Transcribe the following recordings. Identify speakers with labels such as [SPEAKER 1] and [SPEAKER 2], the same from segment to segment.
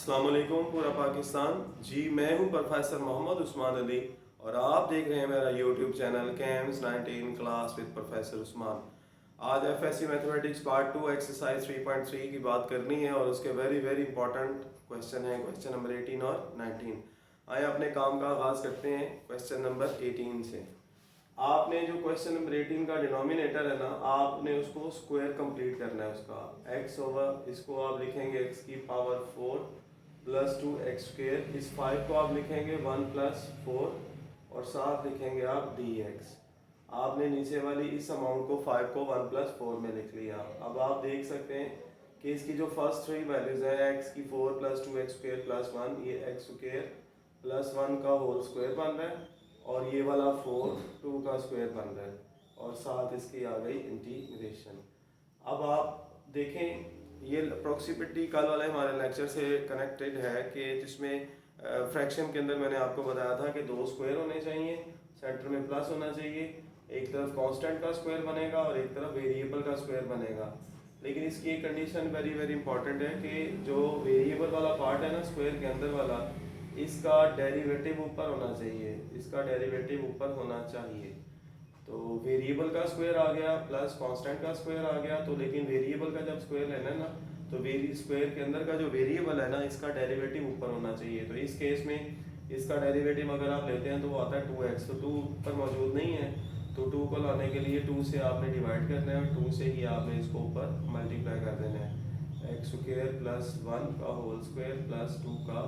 [SPEAKER 1] अस्सलाम वालेकुम पूरा पाकिस्तान जी। मैं हूं प्रोफेसर मोहम्मद उस्मान अली और आप देख रहे हैं मेरा YouTube channel camps 19 class with professor Usman. आज एफएससी मैथमेटिक्स पार्ट 2 एक्सरसाइज 3.3 की बात करनी है और उसके वेरी वेरी इंपॉर्टेंट क्वेश्चन है क्वेश्चन नंबर 18 और 19। आइए अपने काम का आगाज़ करते हैं क्वेश्चन नंबर 18 से। आपने जो क्वेश्चन नंबर 18 का डिनोमिनेटर है ना, आपने उसको स्क्वायर कंप्लीट करना है उसका x ओवर, इसको आप लिखेंगे x की पावर 4 प्लस 2x स्क्वायर। इस 5 को आप लिखेंगे 1 प्लस 4 और साथ लिखेंगे आप dx। आपने नीचे वाली इस अमाउंट को 5 को 1 प्लस 4 में लिख लिया। अब आप देख सकते हैं कि इसकी जो फर्स्ट थ्री वैल्यूज है x की 4 प्लस 2x स्क्वायर प्लस 1, ये x स्क्वायर प्लस 1 का होल स्क्वायर बन रहा है और ये वाला 4 2 का स्क्वायर बन रहा है और साथ इसकी आ गई इंटीग्रेशन। अब आप देखें ये अप्रोक्सीमेटली कल वाले हमारे लेक्चर से कनेक्टेड है कि जिसमें फ्रैक्शन के अंदर मैंने आपको बताया था कि दो स्क्वायर होने चाहिए, सेंटर में प्लस होना चाहिए, एक तरफ कांस्टेंट का स्क्वायर बनेगा और एक तरफ वेरिएबल का स्क्वायर बनेगा। लेकिन इसकी एक कंडीशन वेरी वेरी इंपॉर्टेंट है कि जो वेरिएबल वाला पार्ट है ना स्क्वायर के अंदर वाला, इसका डेरिवेटिव ऊपर होना चाहिए, इसका डेरिवेटिव ऊपर होना चाहिए। तो वेरिएबल का स्क्वायर आ गया प्लस कांस्टेंट का स्क्वायर आ गया, तो लेकिन वेरिएबल का जब स्क्वायर लेना है ना, तो वेरी स्क्वायर के अंदर का जो वेरिएबल है ना, इसका डेरिवेटिव ऊपर होना चाहिए। तो इस केस में इसका डेरिवेटिव अगर आप लेते हैं तो वो आता है 2x, तो 2 ऊपर मौजूद नहीं है, तो 2 को लाने के लिए 2 से आपने डिवाइड करना है और 2 से ही आपने इसको ऊपर मल्टीप्लाई कर देना है। एक्स स्क्वायर प्लस 1 का होल स्क्वायर प्लस 2 का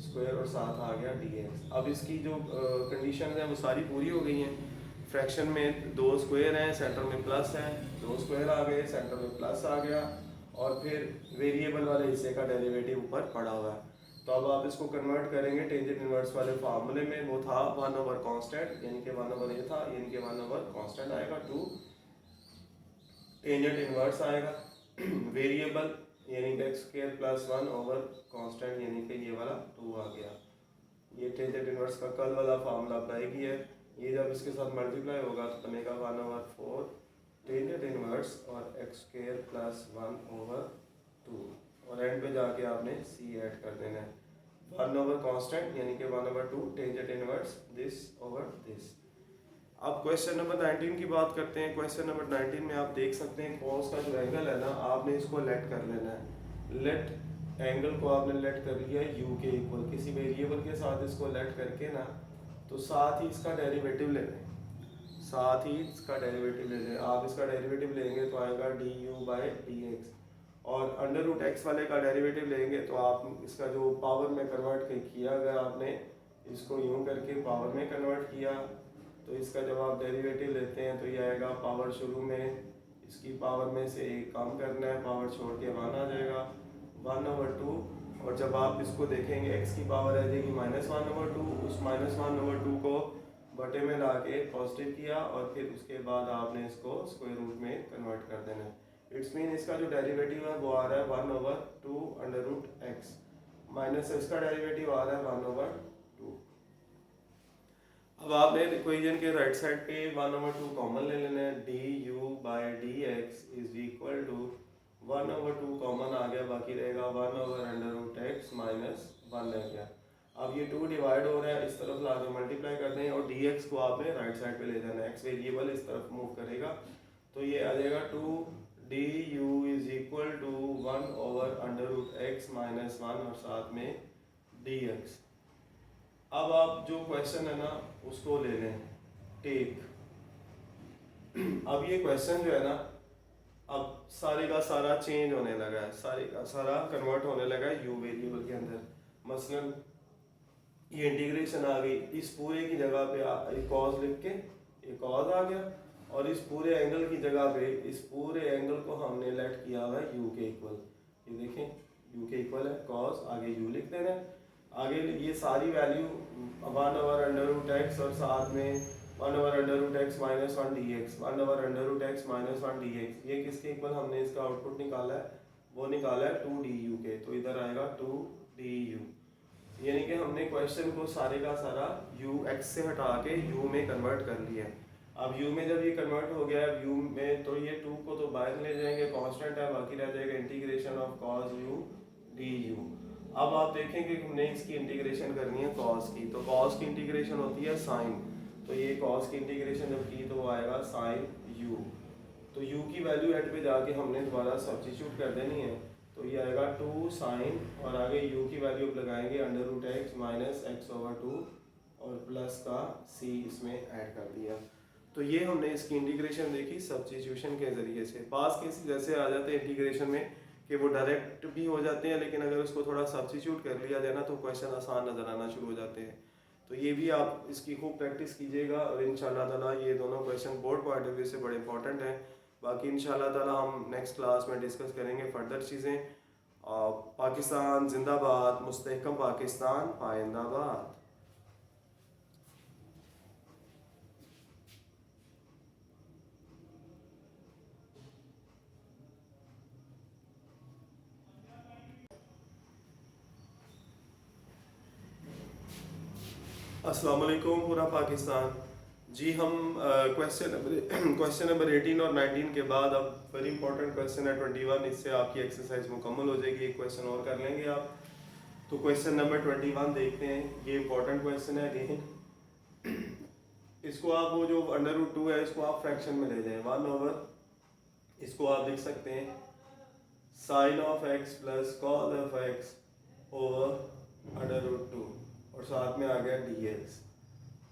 [SPEAKER 1] स्क्वायर और साथ आ गया dx। अब इसकी जो कंडीशन है वो सारी पूरी हो गई हैं। फ्रैक्शन में दो स्क्वायर हैं, सेंटर में प्लस है, दो स्क्वायर आ गए, सेंटर में प्लस आ गया और फिर वेरिएबल वाले हिस्से का डेरिवेटिव ऊपर पड़ा हुआ है। तो अब आप इसको कन्वर्ट करेंगे टेंजेंट इनवर्स वाले फार्मूले में। वो था 1 ओवर कांस्टेंट, यानी कि 1 ओवर ये था, यानी कि 1 ओवर कांस्टेंट आएगा 2, टेंजेंट इनवर्स आएगा वेरिएबल यानी कि x square plus 1 over constant यानी कि ये वाला 2 आ गया। ये टेंजेंट इनवर्स का कल वाला फार्मूला अप्लाई किया है। ये जब इसके साथ मल्टीप्लाई होगा तो बनेगा 1 ओवर 4 टेंजेंट इनवर्स और एक्स स्क्वायर प्लस 1 ओवर 2 और एंड पे जाके आपने सी ऐड कर देना है 1 ओवर कांस्टेंट यानी कि 1 over 2 tangent inverse this over this. अब क्वेश्चन नंबर 19 की बात करते हैं। क्वेश्चन नंबर 19 में आप देख सकते हैं कॉस का जो एंगल है ना, आपने इसको लेट कर लेना है। लेट एंगल को आपने लेट कर लिया है यू के इक्वल, किसी वेरिएबल के साथ इसको लेट करके ना, तो साथ ही इसका डेरिवेटिव ले लें, साथ ही इसका डेरिवेटिव ले लें। आप इसका डेरिवेटिव लेंगे तो आएगा D U by D x और अंडर रूट एक्स वाले का डेरिवेटिव लेंगे तो आप इसका जो पावर में कन्वर्ट किया, अगर आपने इसको यूं करके पावर में कन्वर्ट किया तो इसका जब आप डेरिवेटिव लेते हैं तो ये आएगा पावर शुरू में इसकी पावर में से एक कम करना है, पावर छोड़ के 1 आ जाएगा 1 ओवर 2 और जब आप इसको देखेंगे x की पावर आ जाएगी -1 ओवर 2, उस -1 ओवर 2 को बटे में ला के पॉजिटिव किया और फिर उसके बाद आपने इसको स्क्वायर रूट में कन्वर्ट कर देना है। इट्स मीन इसका जो डेरिवेटिव है वो आ रहा है 1 over 2 under root X minus इसका डेरिवेटिव आ रहा है 1 ओवर 2। अब आपने इक्वेशन के राइट साइड पे 1 ओवर 2 कॉमन ले लेना है, D U by D X is equal to 1 over 2 common आ गया, बाकी रहेगा 1 over under root X minus 1 रह गया। अब ये 2 डिवाइड हो रहा है, इस तरफ ला के मल्टीप्लाई कर दें और डी एक्स को आपने राइट साइड पे ले जाना है, एक्स वेरिएबल इस तरफ मूव करेगा तो ये आ जाएगा 2 D U is equal to 1 over under root X minus 1 और साथ में डी एक्स। अब आप जो क्वेश्चन है ना उसको ले लें टेक। अब ये क्वेश्चन जो है ना, अब सारे का सारा चेंज होने लगा है, सारे का सारा कन्वर्ट होने लगा है यू वेरिएबल के अंदर। मसलन ये इंटीग्रेशन आ गई, इस पूरे की जगह पे कॉज लिख के ये कॉज आ गया और इस पूरे एंगल की जगह पे इस पूरे एंगल को हमने लेट किया हुआ है यू के इक्वल। ये देखें यू के इक्वल है कॉज, आगे यू लिख देना है, आगे ये सारी value 1 over under root X और साथ में 1 over under root X minus 1 D X, 1 over under root X minus 1 D X. ये किसके इक्वल हमने इसका आउटपुट निकाला है, वो निकाला है 2 डी यू के, तो इधर आएगा 2 डी यू। यानी कि हमने क्वेश्चन को सारे का सारा यू एक्स से हटा के यू में कन्वर्ट कर लिया है। अब यू में जब ये कन्वर्ट हो गया है यू में, तो ये 2 को तो बाहर ले जाएंगे, कांस्टेंट है, बाकी रह जाएगा integration of cos U D you. अब आप देखेंगे कि हमने इसकी इंटीग्रेशन करनी है कॉस की, तो कॉस की इंटीग्रेशन होती है साइन, तो ये कॉस की इंटीग्रेशन जब की तो वो आएगा साइन यू, तो u की वैल्यू एट पे जाके हमने दोबारा सब्स्टिट्यूट कर देनी है, तो ये आएगा 2 साइन और आगे u की वैल्यू लगाएंगे under root X minus X over 2 और प्लस का c इसमें ऐड कर दिया। तो ये हमने इसकी इंटीग्रेशन देखी सब्स्टिट्यूशन के ज़रिए से। पास केस जैसे आ जाते हैं इंटीग्रेशन में कि वो डायरेक्ट भी हो जाते हैं, लेकिन अगर उसको थोड़ा सब्स्टिट्यूट कर लिया जाए ना तो क्वेश्चन आसान नज़र आना शुरू हो जाते हैं। तो ये भी आप इसकी खूब प्रैक्टिस कीजिएगा और इंशाल्लाह ताला ये दोनों question board point of view से बड़े इंपॉर्टेंट हैं। बाकी इंशाल्लाह ताला हम नेक्स्ट क्लास में डिस्कस करेंगे फर्दर चीज़ें। पाकिस्तान जिंदाबाद, मुस्तहकम पाकिस्तान पाइंदाबाद। अस्सलाम वालेकुम पूरा पाकिस्तान जी। हम क्वेश्चन नंबर 18 और 19 के बाद अब वेरी इंपॉर्टेंट क्वेश्चन है 21, इससे आपकी एक्सरसाइज मुकम्मल हो जाएगी। एक क्वेश्चन और कर लेंगे आप। तो क्वेश्चन नंबर 21 देखते हैं, ये इंपॉर्टेंट क्वेश्चन है अगेन। इसको आप वो जो अंडर रूट 2 है इसको आप फ्रैक्शन में ले जाएं 1 ओवर, इसको आप लिख सकते हैं sine of x plus cos of x over under root 2 और साथ में आ गया dx।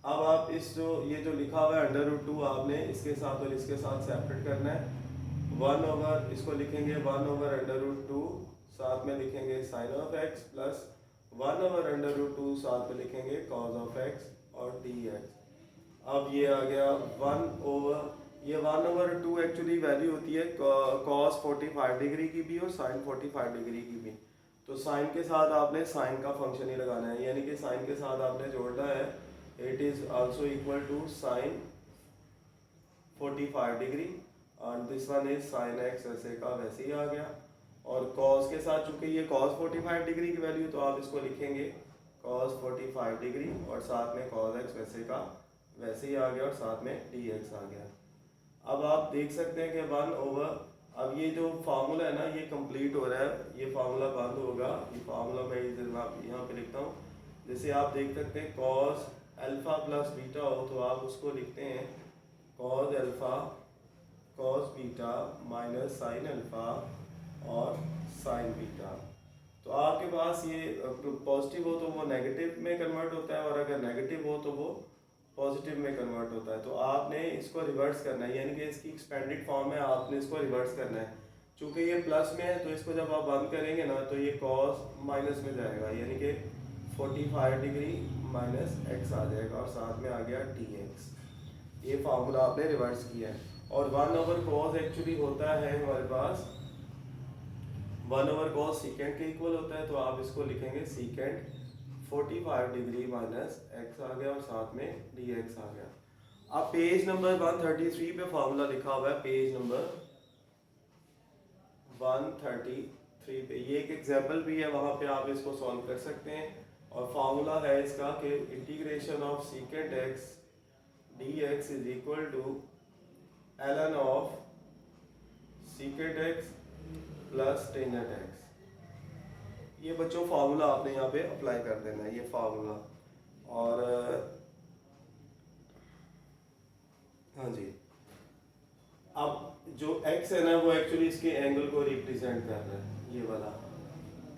[SPEAKER 1] अब आप इस जो ये जो लिखा हुआ है अंडर रूट 2 आपने इसके साथ और इसके साथ सेपरेट करना है 1 ओवर, इसको लिखेंगे 1 ओवर अंडर रूट 2, साथ में लिखेंगे sine of x plus 1 over under root 2, साथ में लिखेंगे कॉस ऑफ एक्स और dx। अब ये आ गया 1 ओवर, ये 1 ओवर 2 एक्चुअली वैल्यू होती है कॉस 45 डिग्री की भी और साइन 45 डिग्री की भी। तो साइन के साथ आपने साइन का फंक्शन ही लगाना है, यानी कि साइन के साथ आपने जोड़ना है it is also equal to sine 45 degree और this one is sine X, वैसे का वैसे ही आ गया। और कॉस के साथ चूंकि ये कॉस 45 डिग्री की वैल्यू, तो आप इसको लिखेंगे कॉस 45 डिग्री और साथ में कॉस एक्स वैसे का वैसे ही आ गया और साथ में dx आ गया। अब आप देख सकते हैं कि 1 ओवर, अब ये जो फार्मूला है ना ये कंप्लीट हो रहा है, ये फार्मूला बंद होगा, ये फार्मूला मैं यहाँ पे लिखता हूँ। जैसे आप देख सकते हैं कॉस अल्फा प्लस बीटा हो तो आप उसको लिखते हैं cos alpha cos beta minus sine alpha और साइन बीटा। तो आपके पास ये पॉजिटिव हो तो वो नेगेटिव में कन्वर्ट होता है और अगर नेगेटिव हो तो वो पॉजिटिव में कन्वर्ट होता है। तो आपने इसको रिवर्स करना है, यानी कि इसकी एक्सपेंडेड फॉर्म है, आपने इसको रिवर्स करना है। चूंकि ये प्लस में है तो इसको जब आप बंद करेंगे ना तो ये कॉस माइनस में जाएगा, यानी कि 45 डिग्री माइनस एक्स आ जाएगा और साथ में आ गया dx। ये फार्मूला आपने रिवर्स किया है। और 1 ओवर कॉस एक्चुअली होता है हमारे पास 1 ओवर कॉस सीकेंड के इक्वल होता है, तो आप इसको लिखेंगे सीकेंड 45 डिग्री माइनस एक्स आ गया और साथ में dx आ गया। अब पेज नंबर 133 पे फार्मूला लिखा हुआ है, पेज नंबर 133 पे ये एक एग्जाम्पल भी है, वहाँ पे आप इसको सॉल्व कर सकते हैं। और फार्मूला है इसका कि integration of secant x dx is equal to ln of secant x plus tangent x. ये बच्चों फार्मूला आपने यहाँ पे अप्लाई कर देना है, ये फार्मूला। और हाँ जी, अब जो x है ना वो एक्चुअली इसके एंगल को रिप्रेजेंट कर रहा है, ये वाला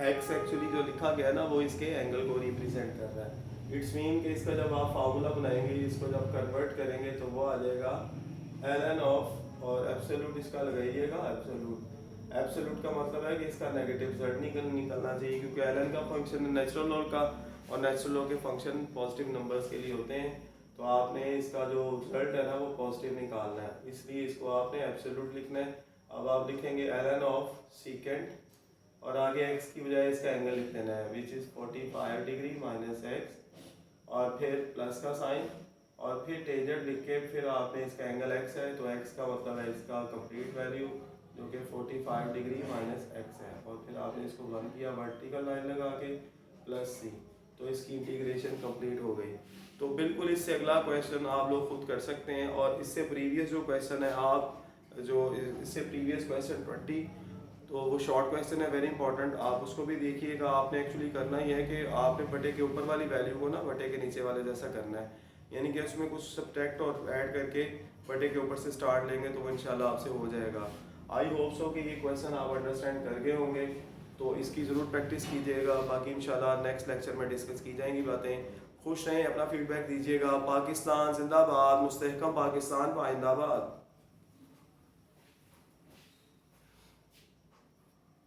[SPEAKER 1] x एक्चुअली जो लिखा गया ना वो इसके एंगल को रिप्रेजेंट कर रहा है। इट्स मीन कि इसका जब आप फार्मूला बनाएंगे इसको जब कन्वर्ट करेंगे तो वो आ जाएगा ln ऑफ और एब्सोल्यूट इसका लगाइएगा एब्सोल्यूट। एब्सोल्यूट का मतलब है कि इसका नेगेटिव रिजल्ट निकलना चाहिए, क्योंकि ln का फंक्शन नेचुरल लॉ का और नेचुरल लॉ के फंक्शन पॉजिटिव नंबर्स के लिए होते हैं, तो आपने इसका जो रिजल्ट है ना वो पॉजिटिव निकालना है, इसलिए इसको आपने एब्सोल्यूट लिखना है। अब आप लिखेंगे ln ऑफ सीकेंड और आगे x की बजाय इसका एंगल लिख देना है which is 45 degree minus x और फिर प्लस का साइन और फिर टेंजेंट लिख के फिर आपने इसका एंगल x है तो x का मतलब है इसका कंप्लीट वैल्यू जो कि 45 डिग्री माइनस एक्स है, और फिर आपने इसको 1 किया वर्टिकल लाइन लगा के प्लस c, तो इसकी इंटीग्रेशन कंप्लीट हो गई। तो बिल्कुल इससे अगला क्वेश्चन आप लोग खुद कर सकते हैं। और इससे प्रीवियस जो क्वेश्चन है आप जो इससे प्रीवियस क्वेश्चन तो वो शॉर्ट क्वेश्चन है, वेरी इंपॉर्टेंट, आप उसको भी देखिएगा। आपने एक्चुअली करना ही है कि आपने बटे के ऊपर वाली वैल्यू को ना बटे के नीचे वाले जैसा करना है, यानी कि उसमें कुछ सब्ट्रैक्ट और ऐड करके बटे के ऊपर से स्टार्ट लेंगे तो वो इंशाल्लाह आपसे हो जाएगा। आई होप सो कि ये क्वेश्चन आप अंडरस्टैंड कर गए होंगे, तो इसकी ज़रूर प्रैक्टिस कीजिएगा। बाकी इंशाल्लाह नेक्स्ट लेक्चर में डिस्कस की जाएंगी बातें। खुश रहें, अपना फीडबैक दीजिएगा। पाकिस्तान जिंदाबाद, मुस्तहकम पाकिस्तान पाइंदाबाद।